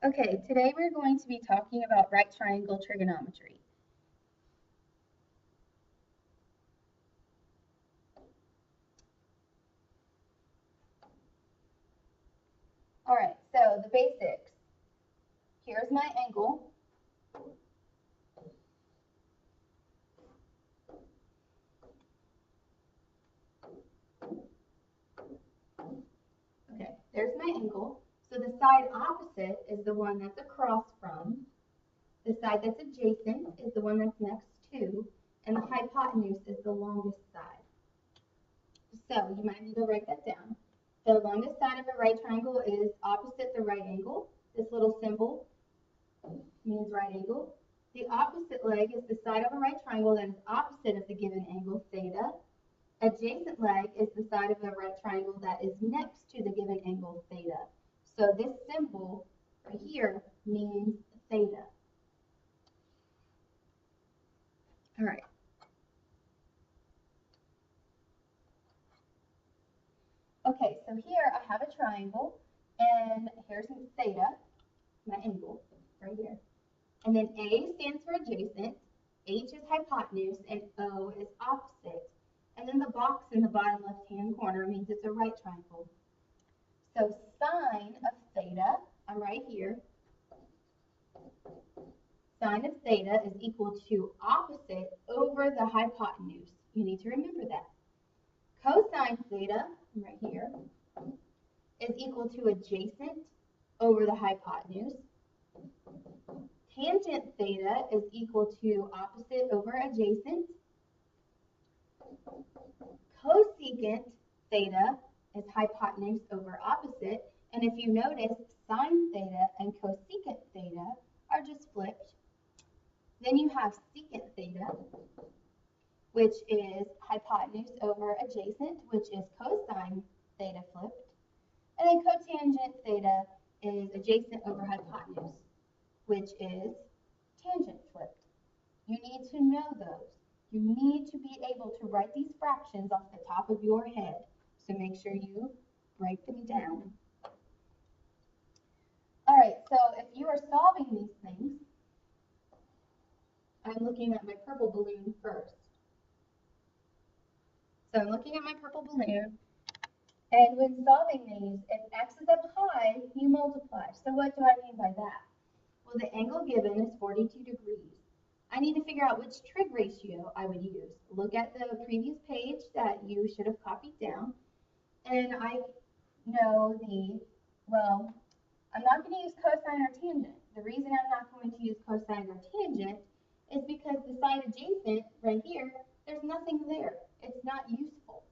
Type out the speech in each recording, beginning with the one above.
Okay, today we're going to be talking about right triangle trigonometry. All right, so the basics. Here's my angle. Okay, there's my angle. So the side opposite is the one that's across from. The side that's adjacent is the one that's next to. And the hypotenuse is the longest side. So you might need to write that down. The longest side of a right triangle is opposite the right angle. This little symbol means right angle. The opposite leg is the side of a right triangle that is opposite of the given angle, theta. Adjacent leg is the side of a right triangle that is next to the given angle, theta. So this symbol right here means theta. All right. Okay, so here I have a triangle, and here's theta, my angle, right here. And then A stands for adjacent, H is hypotenuse, and O is opposite. And then the box in the bottom left-hand corner means it's a right triangle. So sine of theta, I'm right here. Sine of theta is equal to opposite over the hypotenuse. You need to remember that. Cosine theta, I'm right here, is equal to adjacent over the hypotenuse. Tangent theta is equal to opposite over adjacent. Cosecant theta is hypotenuse over opposite. And if you notice, sine theta and cosecant theta are just flipped. Then you have secant theta, which is hypotenuse over adjacent, which is cosine theta flipped. And then cotangent theta is adjacent over hypotenuse, which is tangent flipped. You need to know those. You need to be able to write these fractions off the top of your head. So make sure you write them down. All right, so if you are solving these things, I'm looking at my purple balloon first. So I'm looking at my purple balloon, and when solving these, if x is up high, you multiply. So what do I mean by that? Well, the angle given is 42 degrees. I need to figure out which trig ratio I would use. Look at the previous page that you should have copied down. And I know well, I'm not going to use cosine or tangent. The reason I'm not going to use cosine or tangent is because the side adjacent right here, there's nothing there. It's not useful.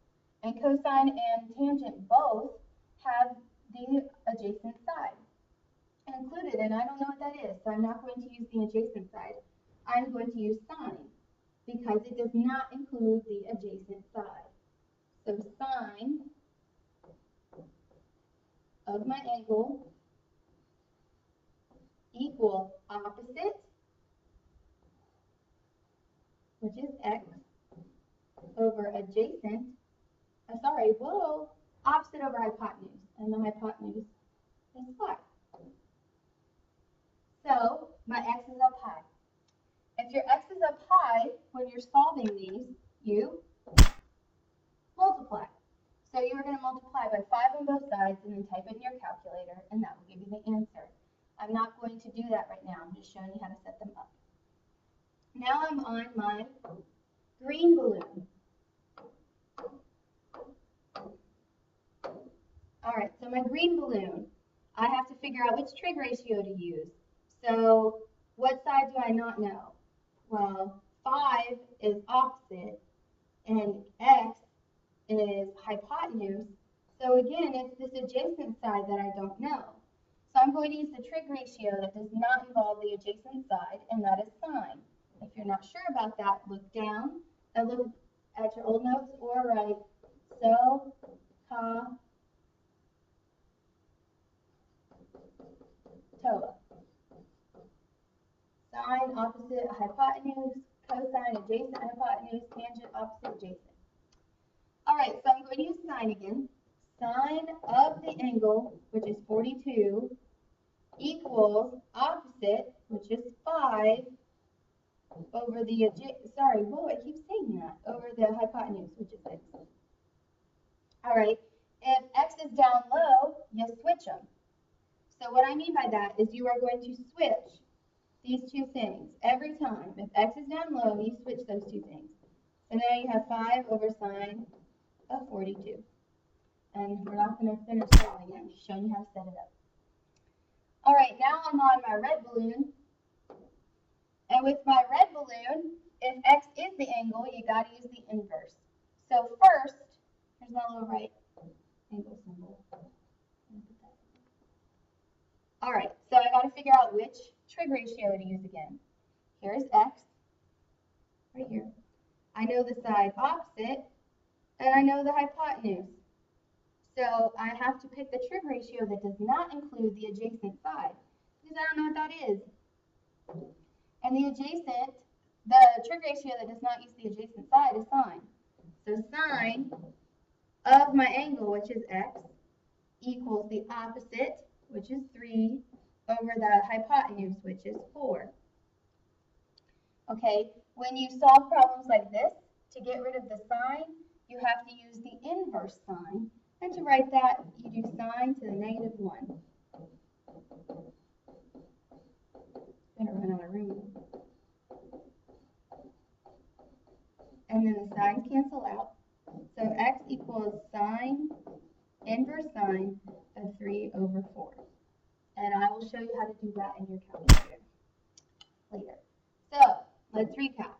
And cosine and tangent both have the adjacent side included, and I don't know what that is, so I'm not going to use the adjacent side. I'm going to use sine because it does not include the adjacent side. So sine of my angle equal opposite, which is x, over adjacent, opposite over hypotenuse, and the hypotenuse is 5. So my x is up high. If your x is up high, when you're solving these, you multiply. So you're going to multiply by 5 on both sides and then type it in your calculator, and that will give you the answer. I'm not going to do that right now. I'm just showing you how to set them up. Now I'm on my green balloon. All right, so my green balloon, I have to figure out which trig ratio to use. So what side do I not know? Well, 5 is opposite, and x is hypotenuse. So again, it's this adjacent side that I don't know. So I'm going to use the trig ratio that does not involve the adjacent side, and that is sine. If you're not sure about that, look down and look at your old notes or write so, ka, toa. Sine opposite hypotenuse, cosine adjacent hypotenuse, tangent opposite adjacent. All right, so I'm going to use sine again. Sine of the angle, which is 42, equals opposite, which is 5, over the, sorry, whoa, I keep saying that, over the hypotenuse, which is 6. All right, if x is down low, you switch them. So what I mean by that is you are going to switch these two things every time. If x is down low, you switch those two things. So now you have 5 over sine of 42. And we're not going to finish solving it. I'm just showing you how to set it up. All right, now I'm on my red balloon. And with my red balloon, if x is the angle, you got to use the inverse. So first, here's my little right angle symbol. All right, so I got to figure out which trig ratio to use again. Here's x, right here. I know the side opposite, and I know the hypotenuse. So I have to pick the trig ratio that does not include the adjacent side, because I don't know what that is. And the trig ratio that does not use the adjacent side is sine. So sine of my angle, which is x, equals the opposite, which is 3, over the hypotenuse, which is 4. Okay, when you solve problems like this, to get rid of the sine, you have to use the inverse sign. And to write that, you do sine to the negative 1. I'm going to run out of room. And then the signs cancel out. So x equals sine, inverse sine of 3 over 4. And I will show you how to do that in your calculator later. So let's recap.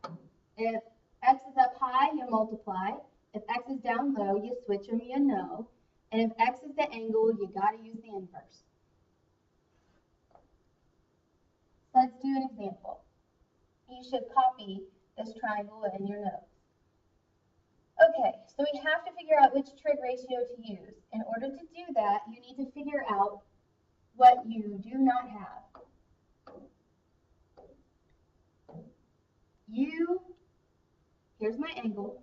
If x is up high, you multiply. If x is down low, you switch them, you know. And if x is the angle, you got to use the inverse. Let's do an example. You should copy this triangle in your notes. Okay, so we have to figure out which trig ratio to use. In order to do that, you need to figure out what you do not have. Here's my angle.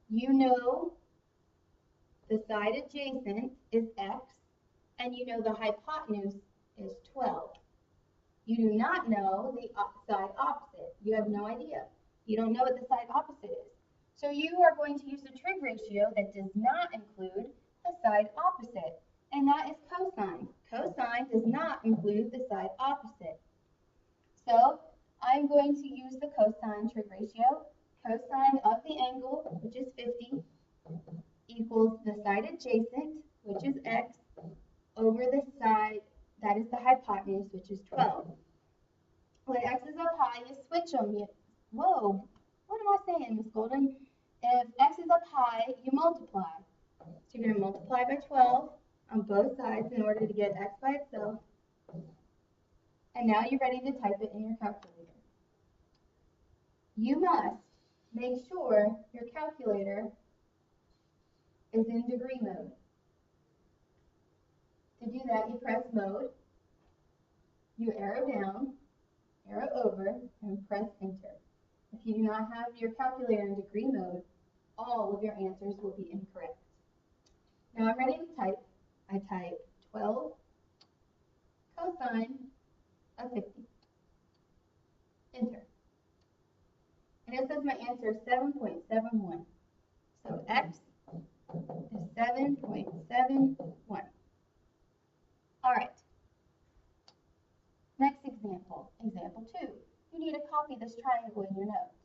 You know the side adjacent is x, and you know the hypotenuse is 12. You do not know the side opposite. You have no idea. You don't know what the side opposite is. So you are going to use the trig ratio that does not include the side opposite, and that is cosine. Cosine does not include the side opposite. So I'm going to use the cosine trig ratio. Cosine of the angle, which is 50, equals the side adjacent, which is x, over the side, that is the hypotenuse, which is 12. When x is up high, you switch them. Whoa, what am I saying, Miss Golden? If x is up high, you multiply. So you're going to multiply by 12 on both sides in order to get x by itself. And now you're ready to type it in your calculator. You must make sure your calculator is in degree mode. To do that, you press mode, you arrow down, arrow over, and press enter. If you do not have your calculator in degree mode, all of your answers will be incorrect. Now I'm ready to type. I type 12 cosine of 50. Enter. And it says my answer is 7.71. So x is 7.71. All right. Next example, example 2. You need to copy this triangle in your notes.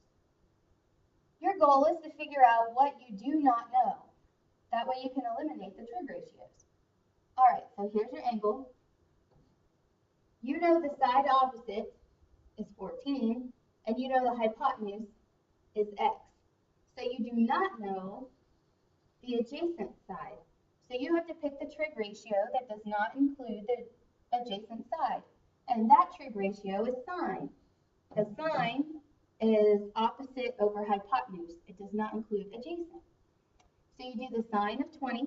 Your goal is to figure out what you do not know. That way you can eliminate the trig ratios. All right, so here's your angle. You know the side opposite is 14, and you know the hypotenuse is x. So you do not know the adjacent side. So you have to pick the trig ratio that does not include the adjacent side. And that trig ratio is sine. The sine is opposite over hypotenuse. It does not include adjacent. So you do the sine of 20,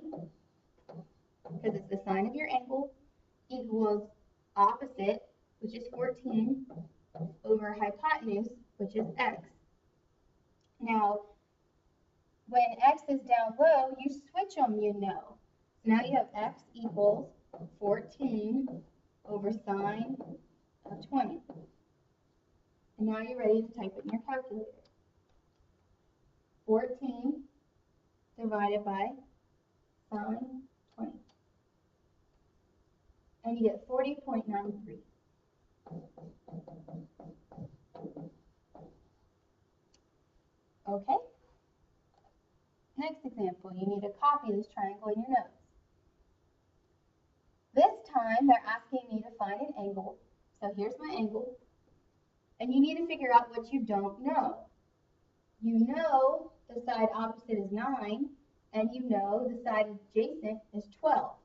because it's the sine of your angle, equals opposite, which is 14, over hypotenuse, which is x. Now, when x is down low, you switch them, you know. So now you have x equals 14 over sine of 20. And now you're ready to type it in your calculator. 14 divided by sine 20. And you get 40.93. Okay? Next example, you need to copy this triangle in your notes. This time, they're asking me to find an angle. So here's my angle. And you need to figure out what you don't know. You know the side opposite is 9, and you know the side adjacent is 12.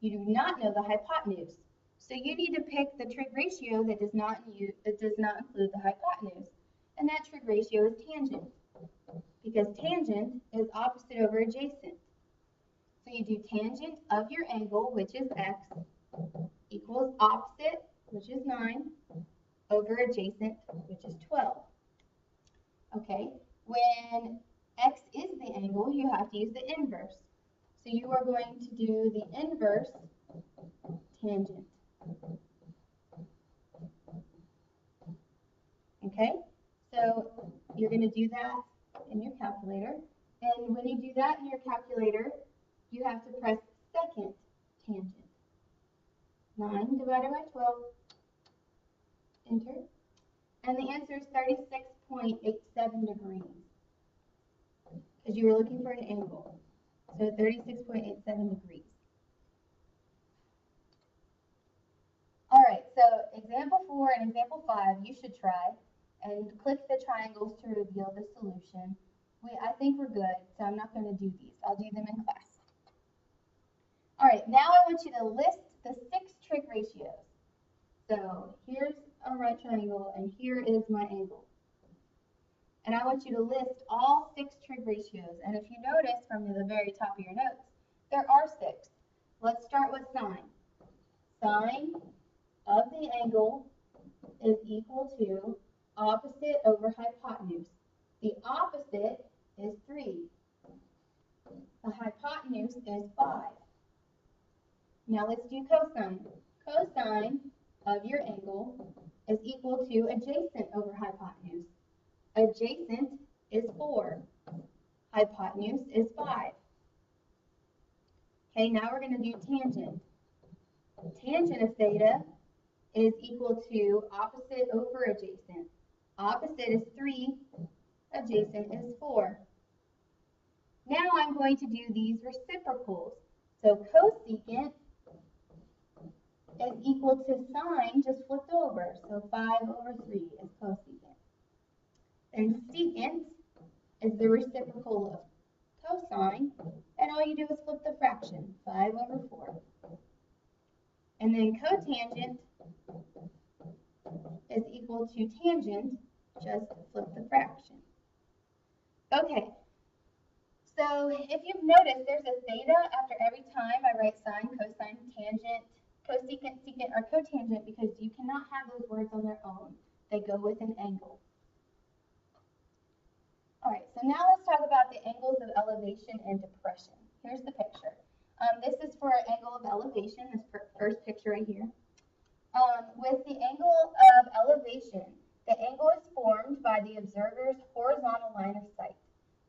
You do not know the hypotenuse. So you need to pick the trig ratio that does not include the hypotenuse. And that trig ratio is tangent, because tangent is opposite over adjacent. So you do tangent of your angle, which is x, equals opposite, which is 9, over adjacent, which is 12. Okay, when x is the angle, you have to use the inverse. So you are going to do the inverse tangent. Okay, so you're going to do that in your calculator. And when you do that in your calculator, you have to press second tangent. 9 divided by 12, enter. And the answer is 36.87 degrees, because you were looking for an angle. So 36.87 degrees. All right, so example 4 and example 5 you should try, and click the triangles to reveal the solution. I think we're good, so I'm not going to do these. I'll do them in class. All right, now I want you to list the 6 trig ratios. So here's a right triangle, and here is my angle. And I want you to list all 6 trig ratios. And if you notice from the very top of your notes, there are 6. Let's start with sine. Sine of the angle is equal to opposite over hypotenuse. The opposite is 3. The hypotenuse is 5. Now let's do cosine. Cosine of your angle is equal to adjacent over hypotenuse. Adjacent is 4. Hypotenuse is 5. Okay, now we're going to do tangent. Tangent of theta is equal to opposite over adjacent. Opposite is 3. Adjacent is 4. Now I'm going to do these reciprocals. So cosecant is equal to sine just flipped over. So 5 over 3 is cosecant. And secant is the reciprocal of cosine, and all you do is flip the fraction, 5 over 4. And then cotangent is equal to tangent, just flip the fraction. Okay, so if you've noticed, there's a theta after every time I write sine, cosine, tangent, cosecant, secant, or cotangent, because you cannot have those words on their own. They go with an angle. All right, so now let's talk about the angles of elevation and depression. Here's the picture. This is for an angle of elevation, this first picture right here. With the angle of elevation, the angle is formed by the observer's horizontal line of sight.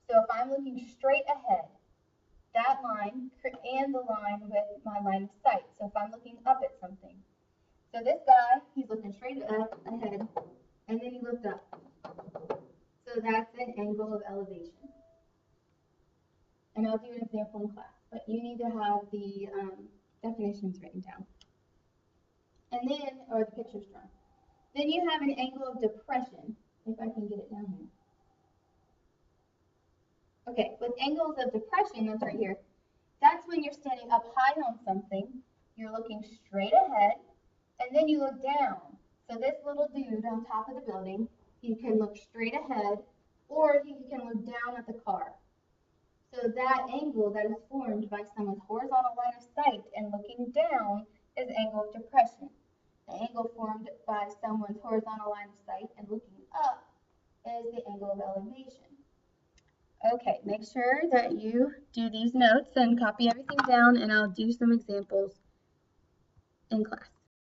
So if I'm looking straight ahead, that line and the line with my line of sight. So if I'm looking up at something. So this guy, he's looking straight up ahead, and then he looked up. So that's an angle of elevation. And I'll do an example in class, but you need to have the definitions written down. And then, or the pictures drawn. Then you have an angle of depression, if I can get it down here. Okay, with angles of depression, that's right here. That's when you're standing up high on something, you're looking straight ahead, and then you look down. So this little dude on top of the building, he can look straight ahead, or he can look down at the car. So that angle that is formed by someone's horizontal line of sight and looking down is angle of depression. The angle formed by someone's horizontal line of sight and looking up is the angle of elevation. Okay, make sure that you do these notes and copy everything down, and I'll do some examples in class.